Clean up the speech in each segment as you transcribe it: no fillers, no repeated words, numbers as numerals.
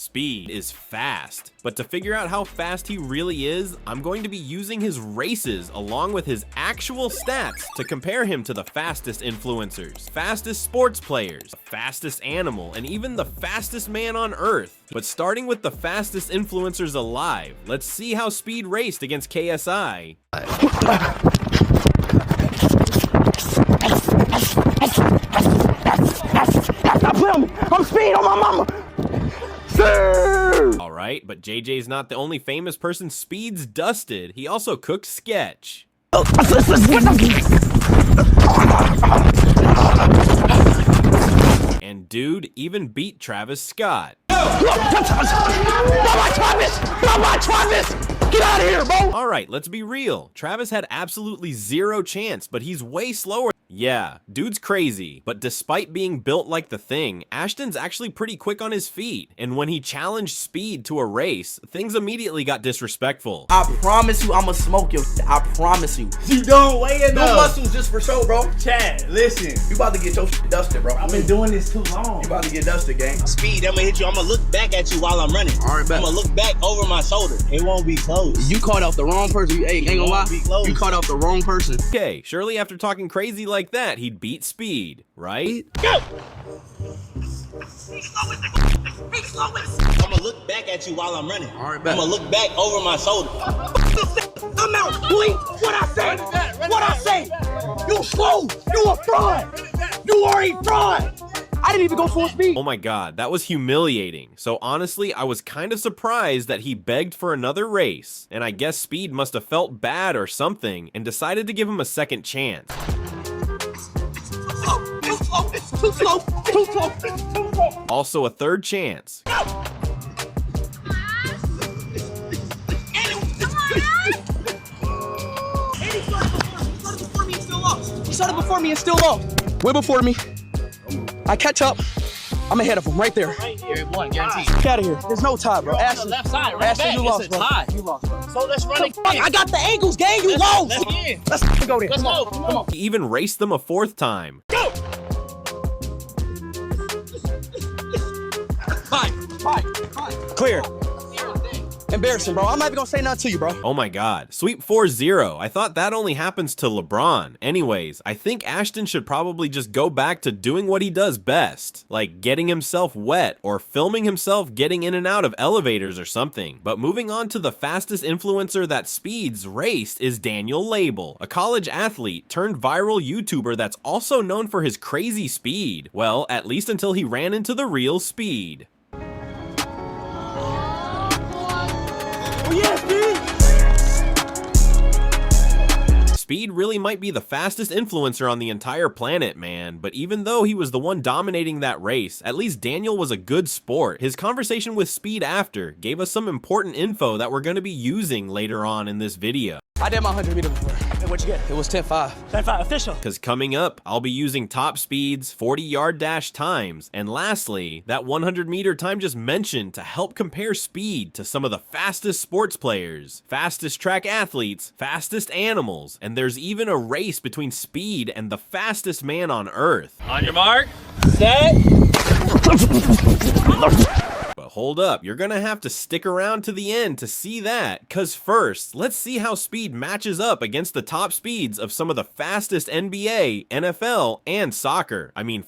Speed is fast, but to figure out how fast he really is, I'm going to be using his races along with his actual stats to compare him to the fastest influencers, fastest sports players, the fastest animal, and even the fastest man on Earth. But starting with the fastest influencers alive, let's see how Speed raced against KSI. Stop playing on me! I'm Speed on my mama! Sir! Alright, but JJ's not the only famous person Speed's dusted. He also cooked sketch. And dude even beat Travis Scott. Travis! Get out of here, bro! Alright, let's be real. Travis had absolutely zero chance, but he's way slower. Yeah, dude's crazy, but despite being built like the Thing, Ashton's actually pretty quick on his feet, and when he challenged Speed to a race, things immediately got disrespectful. I promise you I'ma smoke your shit. I promise you. You don't weigh enough. No muscles just for show, bro. Chad, listen. You about to get your shit dusted, bro. I've been doing this too long. You about to get dusted, gang. Speed, I'm gonna hit you. I'm gonna look back at you while I'm running. All right, bet. I'm gonna look back over my shoulder. It won't be close. You caught off the wrong person. Hey, ain't gonna lie. Be close. You caught off the wrong person. Okay, surely after talking crazy like that, he'd beat Speed, right? Go! I'm gonna look back at you while I'm running. All right, bet. I'm gonna look back over my shoulder. I'm out, boy. What I say? What I say? You slow. You a fraud. You are a fraud. I didn't even go full speed. Oh my god, that was humiliating. So honestly, I was kind of surprised that he begged for another race, and I guess Speed must have felt bad or something and decided to give him a second chance. Too slow. Too slow. Too slow. Also a third chance. He started before me and still lost. Way before me. I catch up. I'm ahead of him right there. Right here, one, guaranteed. Get out of here. There's no tie, bro. On Ashton, the left side, right Ashton, back. you lost, It's a bro. tie. You lost, bro. So let's run it. I got the angles, gang. You lost. Let's get in. Let's go there. Let's go. Come on. He even raced them a fourth time. Go! Fine. Clear. Embarrassing, bro. I'm not even gonna say nothing to you, bro. Oh my god, sweep 4-0. I thought that only happens to LeBron. Anyways, I think Ashton should probably just go back to doing what he does best, like getting himself wet or filming himself getting in and out of elevators or something. But moving on to the fastest influencer that Speed's raced is Daniel LaBelle, a college athlete turned viral YouTuber that's also known for his crazy speed. Well, at least until he ran into the real Speed. Speed really might be the fastest influencer on the entire planet, man, but even though he was the one dominating that race, at least Daniel was a good sport. His conversation with Speed after gave us some important info that we're going to be using later on in this video. I did my 100 meter before. Hey, what'd you get? It was 10.5. 10.5 official. Because coming up, I'll be using top Speed's 40-yard dash times, and lastly, that 100-meter time just mentioned to help compare Speed to some of the fastest sports players, fastest track athletes, fastest animals, and there's even a race between Speed and the fastest man on Earth. On your mark, set. But hold up, you're gonna have to stick around to the end to see that, cause first, let's see how Speed matches up against the top speeds of some of the fastest NBA, NFL, and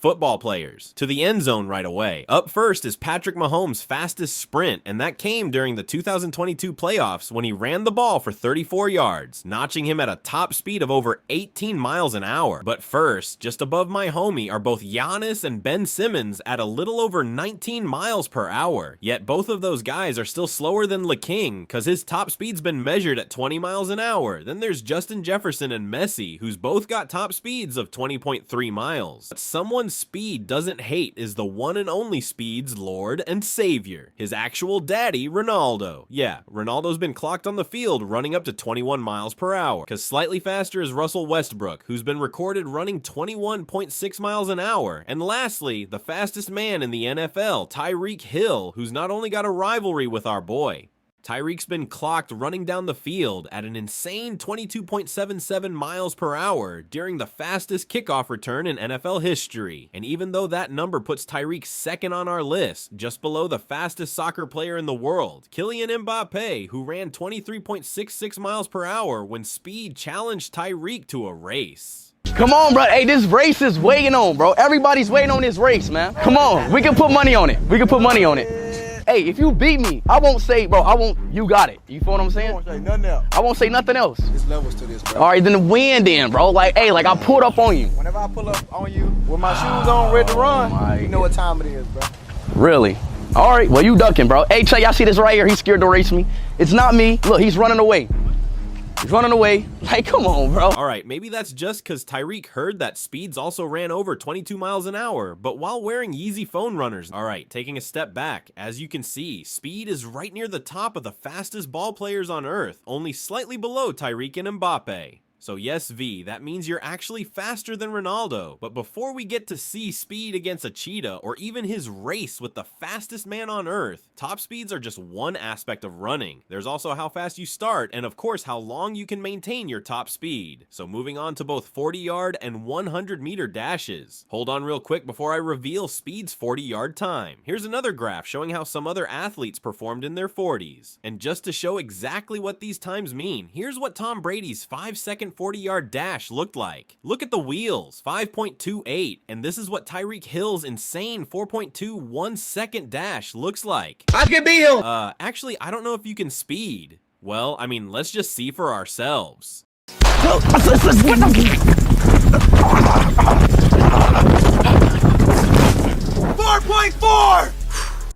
football players. To the end zone right away. Up first is Patrick Mahomes' fastest sprint, and that came during the 2022 playoffs when he ran the ball for 34 yards, notching him at a top speed of over 18 miles an hour. But first, just above my homie are both Giannis and Ben Simmons at a little over 19 miles per hour. Yet both of those guys are still slower than LaKing, cause his top speed's been measured at 20 miles an hour. Then there's Justin Jefferson and Messi, who's both got top speeds of 20.3 miles. But someone Speed doesn't hate is the one and only Speed's Lord and Savior, his actual daddy, Ronaldo. Yeah, Ronaldo's been clocked on the field running up to 21 miles per hour, cause slightly faster is Russell Westbrook, who's been recorded running 21.6 miles an hour. And lastly, the fastest man in the NFL, Tyreek Hill, who's not only got a rivalry with our boy, Tyreek's been clocked running down the field at an insane 22.77 miles per hour during the fastest kickoff return in NFL history. And even though that number puts Tyreek second on our list, just below the fastest soccer player in the world, Kylian Mbappe, who ran 23.66 miles per hour when Speed challenged Tyreek to a race. Come on, bro. Hey, this race is waiting on, bro. Everybody's waiting on this race, man. Come on. We can put money on it. We can put money on it. Hey, if you beat me, I won't say, bro, you got it. You feel what I'm saying? I won't say nothing else. I won't say nothing else. There's levels to this, bro. All right, then win then, bro. Like, hey, like I pulled up on you. Whenever I pull up on you with my shoes on, ready to run, you know what time it is, bro. Really? All right, well, you ducking, bro. Hey, y'all see this right here? He's scared to race me. It's not me. Look, he's running away. He's running away. Like, come on, bro. All right, maybe that's just because Tyreek heard that Speeds also ran over 22 miles an hour, but while wearing Yeezy phone runners. All right, taking a step back, as you can see, Speed is right near the top of the fastest ball players on earth, only slightly below Tyreek and Mbappe. So yes, V, that means you're actually faster than Ronaldo. But before we get to see Speed against a cheetah, or even his race with the fastest man on earth, top speeds are just one aspect of running. There's also how fast you start, and of course how long you can maintain your top speed. So moving on to both 40-yard and 100-meter dashes. Hold on real quick before I reveal Speed's 40-yard time. Here's another graph showing how some other athletes performed in their 40s. And just to show exactly what these times mean, here's what Tom Brady's 5-second 40-yard dash looked like. Look at the wheels, 5.28, and this is what Tyreek Hill's insane 4.21 second dash looks like. I can beat him. Actually, I don't know if you can speed. Well, I mean, let's just see for ourselves. 4.4.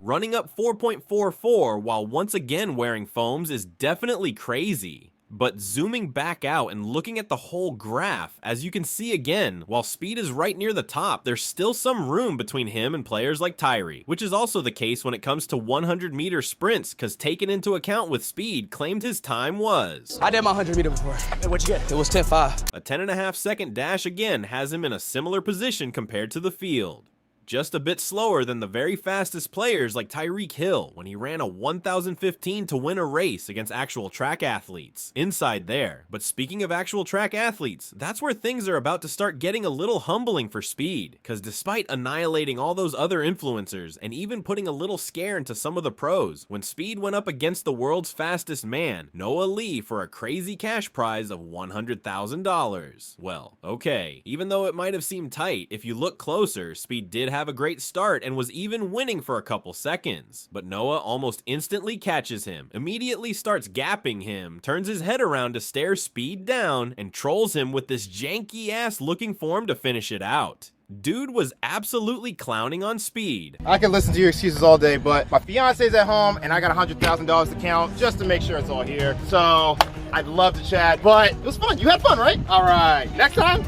Running up 4.44 while once again wearing foams is definitely crazy. But zooming back out and looking at the whole graph, as you can see again, while Speed is right near the top, there's still some room between him and players like Tyreek, which is also the case when it comes to 100-meter sprints, because taken into account with Speed claimed his time was. I did my 100-meter before. Hey, what'd you get? It was 10.5. A 10.5-second dash again has him in a similar position compared to the field. Just a bit slower than the very fastest players like Tyreek Hill when he ran a 1015 to win a race against actual track athletes. Inside there. But speaking of actual track athletes, that's where things are about to start getting a little humbling for Speed, because despite annihilating all those other influencers and even putting a little scare into some of the pros, when Speed went up against the world's fastest man, Noah Lyles, for a crazy cash prize of $100,000. Well, okay, even though it might have seemed tight, if you look closer, Speed did have a great start and was even winning for a couple seconds. But Noah almost instantly catches him, immediately starts gapping him, turns his head around to stare Speed down, and trolls him with this janky ass looking form to finish it out. Dude was absolutely clowning on Speed. I can listen to your excuses all day, but my fiance's at home and I got $100,000 to count just to make sure it's all here. So I'd love to chat, but it was fun. You had fun, right? All right, next time.